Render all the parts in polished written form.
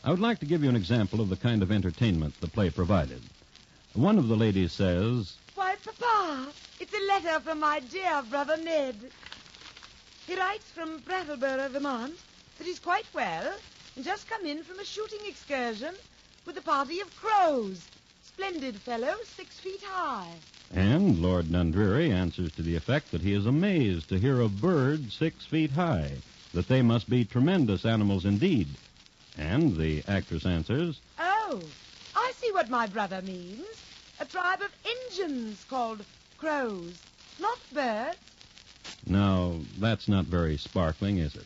I would like to give you an example of the kind of entertainment the play provided. One of the ladies says, "Why, Papa, it's a letter from my dear brother Ned. He writes from Brattleboro, Vermont, that he's quite well and just come in from a shooting excursion with a party of crows. Splendid fellow, 6 feet high." And Lord Dundreary answers to the effect that he is amazed to hear of birds 6 feet high, that they must be tremendous animals indeed. And the actress answers, "Oh, I see what my brother means. A tribe of Injuns called crows, not birds." Now, that's not very sparkling, is it?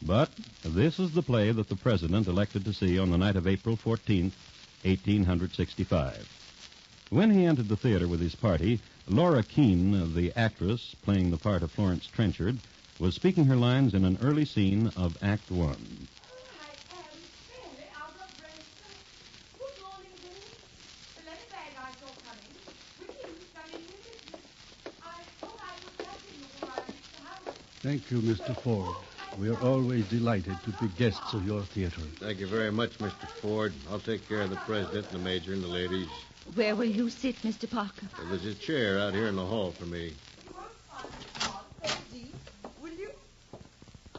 But this is the play that the President elected to see on the night of April 14th, 1865. When he entered the theater with his party, Laura Keene, the actress playing the part of Florence Trenchard, was speaking her lines in an early scene of Act One. "I am fairly out of breath. Good morning, Billy. The letter bag I saw coming. With you coming in business. I thought I would catch him before I reached the house." Thank you, Mr. Ford. We are always delighted to be guests of your theater. Thank you very much, Mr. Ford. I'll take care of the president and the major and the ladies. Where will you sit, Mr. Parker? There's a chair out here in the hall for me. You won't find it hard, Eddie, will you?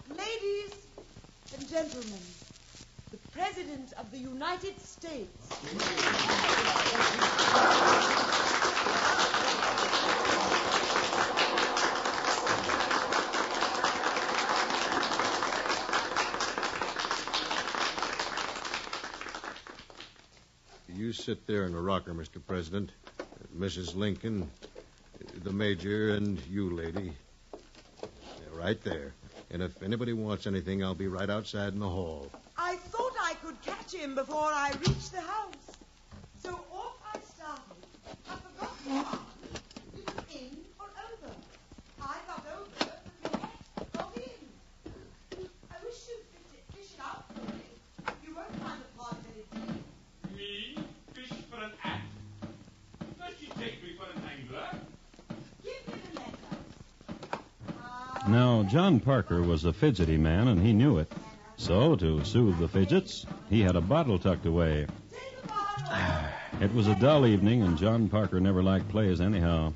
Ladies and gentlemen, the President of the United States. You sit there in the rocker, Mr. President. Mrs. Lincoln, the major, and you, lady. Right there. And if anybody wants anything, I'll be right outside in the hall. I thought I could catch him before I reached the house. So off I started. I forgot to ask if you were in or over. I got over, but your hat got in. I wish you'd fish it out for me. You won't find a part of it deep. Me? Fish for an act? Does she take me for an angler? Give me the letter. Now, John Parker was a fidgety man, and he knew it. So, to soothe the fidgets, he had a bottle tucked away. It was a dull evening, and John Parker never liked plays anyhow.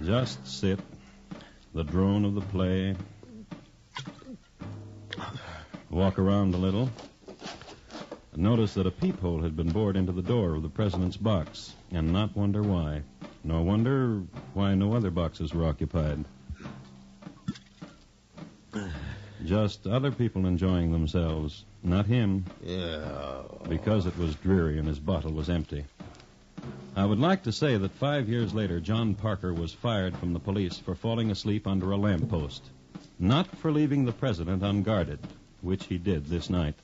Just sit, the drone of the play, walk around a little, and notice that a peephole had been bored into the door of the president's box, and not wonder why. Nor wonder why no other boxes were occupied. Just other people enjoying themselves, not him. Yeah. Because it was dreary and his bottle was empty. I would like to say that 5 years later, John Parker was fired from the police for falling asleep under a lamppost. Not for leaving the president unguarded, which he did this night.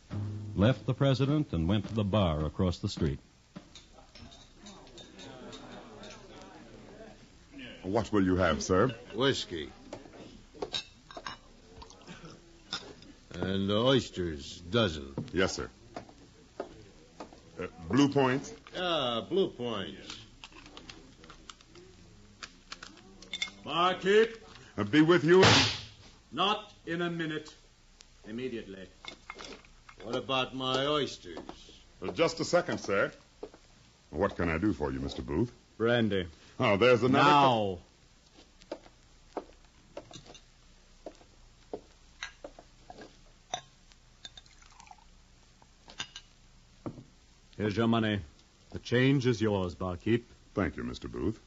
Left the president and went to the bar across the street. What will you have, sir? Whiskey. And oysters, dozen. Yes, sir. Blue Point? Blue Points. Barkeep, Be with you. not in a minute. Immediately. What about my oysters? Just a second, sir. What can I do for you, Mr. Booth? Brandy. Oh, there's another... Now. Here's your money. The change is yours, barkeep. Thank you, Mr. Booth.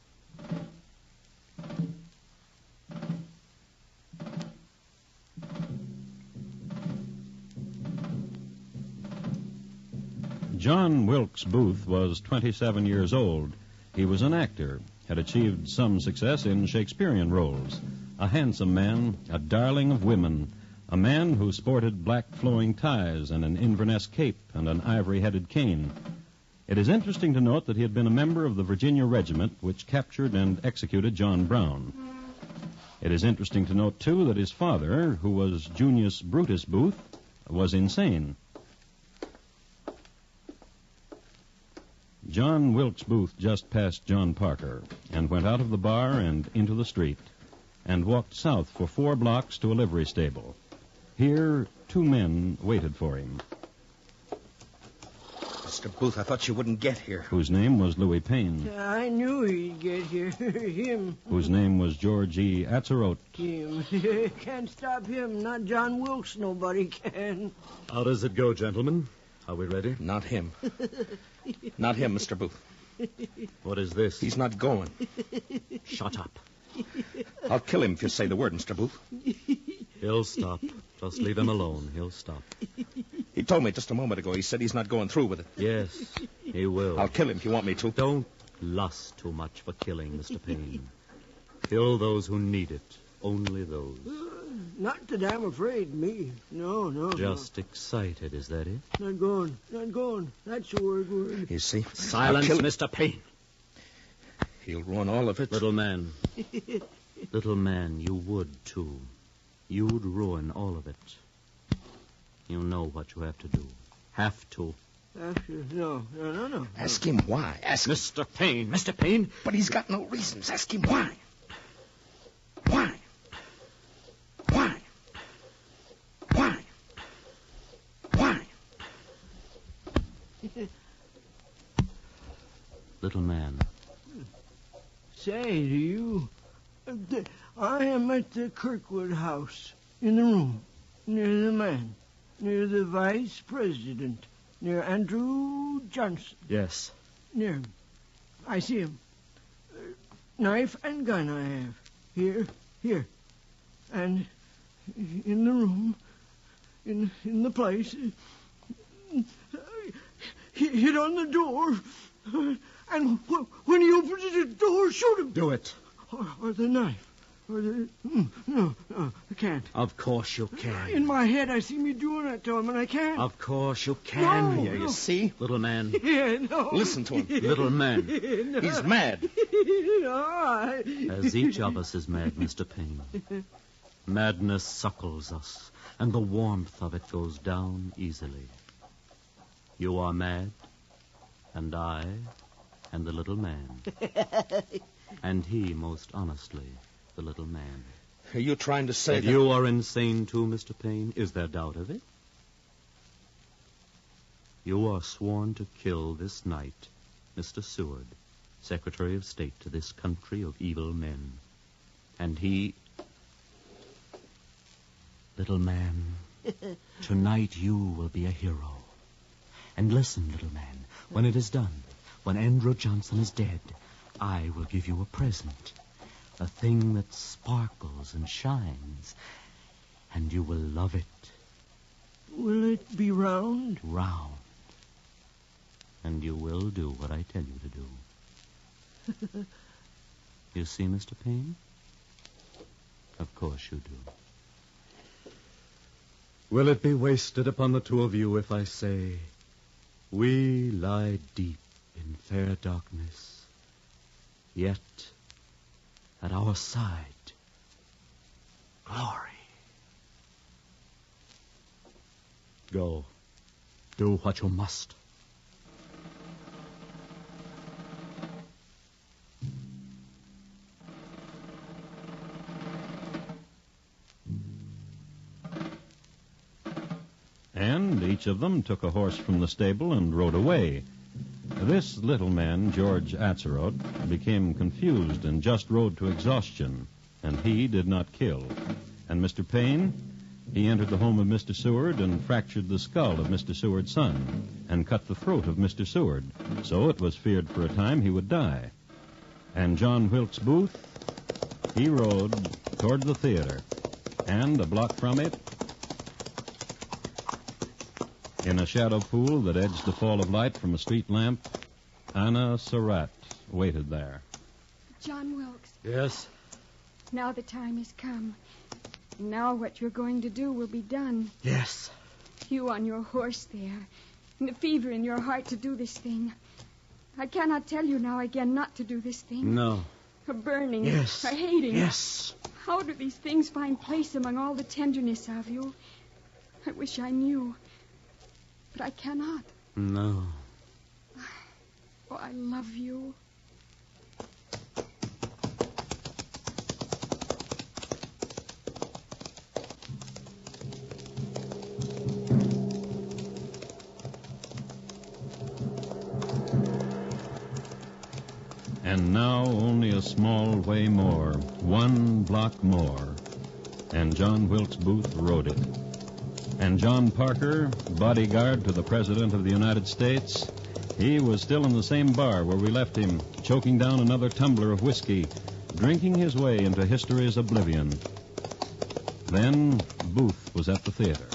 John Wilkes Booth was 27 years old. He was an actor, had achieved some success in Shakespearean roles. A handsome man, a darling of women, a man who sported black flowing ties and an Inverness cape and an ivory-headed cane. It is interesting to note that he had been a member of the Virginia Regiment which captured and executed John Brown. It is interesting to note, too, that his father, who was Junius Brutus Booth, was insane. John Wilkes Booth just passed John Parker and went out of the bar and into the street and walked south for 4 blocks to a livery stable. Here, two men waited for him, Mr. Booth, I thought you wouldn't get here. whose name was Louis Payne, I knew he'd get here. Him. whose name was George E. Atzerodt. Him. Can't stop him. Not John Wilkes. Nobody can. How does it go, gentlemen? Are we ready? Not him. Not him, Mr. Booth. What is this? He's not going. Shut up. I'll kill him if you say the word, Mr. Booth. He'll stop. Just leave him alone. He'll stop. He told me just a moment ago. He said he's not going through with it. Yes, he will. I'll kill him if you want me to. Don't lust too much for killing, Mr. Payne. Kill those who need it. Only those. Not that I'm afraid, me. No. Just excited, is that it? Not going. That's the word. You see? Silence, I'll kill him. Mr. Payne. He'll ruin all of it. Little man, you would, too. You'd ruin all of it. You know what you have to do. Have to. No. Ask him why. Ask him. Mr. Payne. But he's got no reasons. Ask him why. Why? Little man. Say, do you... I am at the Kirkwood house, in the room, near the man, near the vice president, near Andrew Johnson. Yes. Near him. I see him. Knife and gun I have. Here. And in the room, in the place, he hit on the door. And when he opens the door, shoot him. Do it. Or the knife. Or the... No, I can't. Of course you can. In my head, I see me doing that to him, and I can't. Of course you can. No, Yeah, you see? Little man. Yeah, no. Listen to him. Little man. No. He's mad. No, As each of us is mad, Mr. Payne. Madness suckles us, and the warmth of it goes down easily. You are mad, and I, and the little man. And he, most honestly, the little man. Are you trying to say that you are insane too, Mr. Payne? Is there doubt of it? You are sworn to kill this night Mr. Seward, Secretary of State to this country of evil men. And he... Little man, tonight you will be a hero. And listen, little man, when it is done, when Andrew Johnson is dead, I will give you a present. A thing that sparkles and shines. And you will love it. Will it be round? Round. And you will do what I tell you to do. You see, Mr. Payne? Of course you do. Will it be wasted upon the two of you if I say, we lie deep in fair darkness, yet at our side, glory. Go. Do what you must. And each of them took a horse from the stable and rode away. This little man, George Atzerodt, became confused and just rode to exhaustion, and he did not kill. And Mr. Payne, he entered the home of Mr. Seward and fractured the skull of Mr. Seward's son and cut the throat of Mr. Seward, so it was feared for a time he would die. And John Wilkes Booth, he rode toward the theater, and a block from it, in a shadow pool that edged the fall of light from a street lamp, Anna Surratt waited there. John Wilkes, Yes? now the time has come. And now what you're going to do will be done. Yes. You on your horse there, and the fever in your heart to do this thing. I cannot tell you now again not to do this thing. No. A burning, Yes. a hating. Yes. How do these things find place among all the tenderness of you? I wish I knew. But I cannot. No. Oh, I love you. And now only a small way more, 1 block more. And John Wilkes Booth rode it. And John Parker, bodyguard to the President of the United States, he was still in the same bar where we left him, choking down another tumbler of whiskey, drinking his way into history's oblivion. Then Booth was at the theater.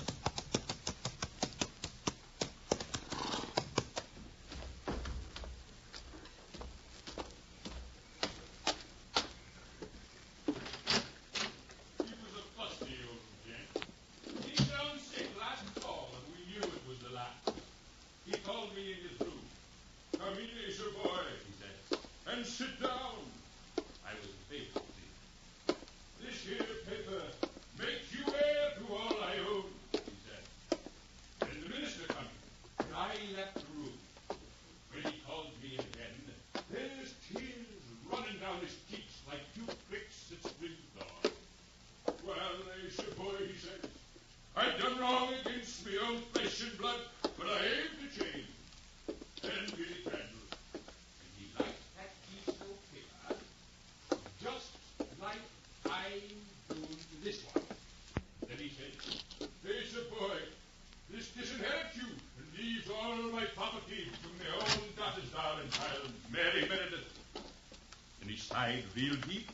Sighed real deep,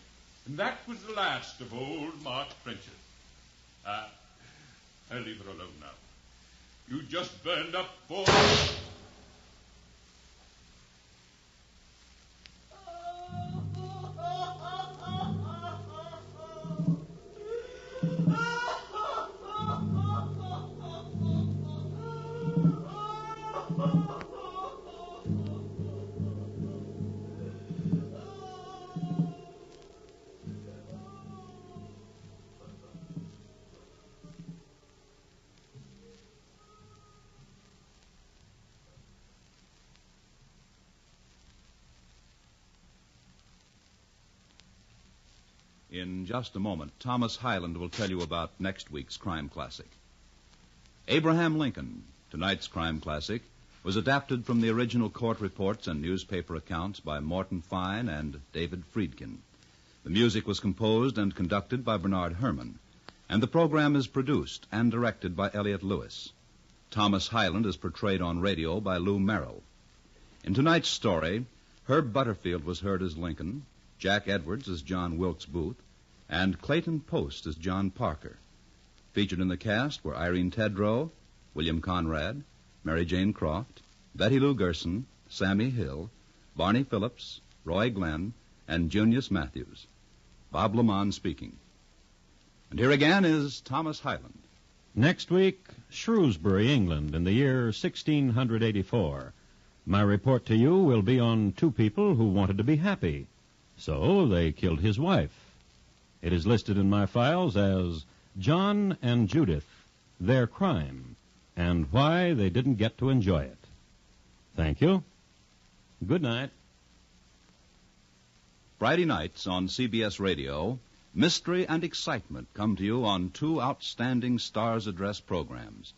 and that was the last of old Mark Trenchard. I'll leave her alone now. You just burned up 4... In just a moment, Thomas Hyland will tell you about next week's crime classic. Abraham Lincoln, tonight's crime classic, was adapted from the original court reports and newspaper accounts by Morton Fine and David Friedkin. The music was composed and conducted by Bernard Herrmann, and the program is produced and directed by Elliott Lewis. Thomas Hyland is portrayed on radio by Lou Merrill. In tonight's story, Herb Butterfield was heard as Lincoln, Jack Edwards as John Wilkes Booth, and Clayton Post as John Parker. Featured in the cast were Irene Tedrow, William Conrad, Mary Jane Croft, Betty Lou Gerson, Sammy Hill, Barney Phillips, Roy Glenn, and Junius Matthews. Bob Lamont speaking. And here again is Thomas Hyland. Next week, Shrewsbury, England, in the year 1684. My report to you will be on 2 people who wanted to be happy. So they killed his wife. It is listed in my files as John and Judith, Their Crime, and Why They Didn't Get to Enjoy It. Thank you. Good night. Friday nights on CBS Radio, mystery and excitement come to you on 2 outstanding Stars Address programs.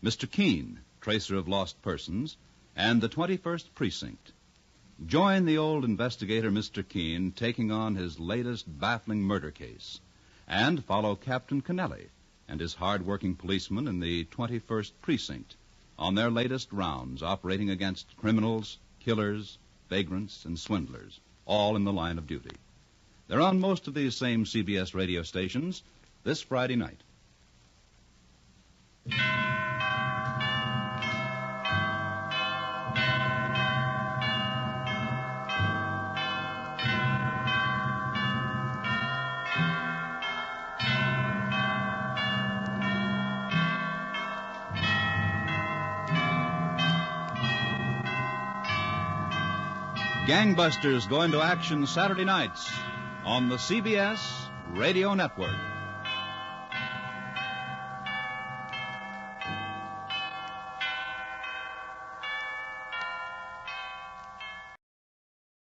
Mr. Keene, Tracer of Lost Persons, and the 21st Precinct. Join the old investigator, Mr. Keene, taking on his latest baffling murder case. And follow Captain Kennelly and his hard-working policemen in the 21st Precinct on their latest rounds operating against criminals, killers, vagrants, and swindlers, all in the line of duty. They're on most of these same CBS radio stations this Friday night. Gangbusters go into action Saturday nights on the CBS Radio Network.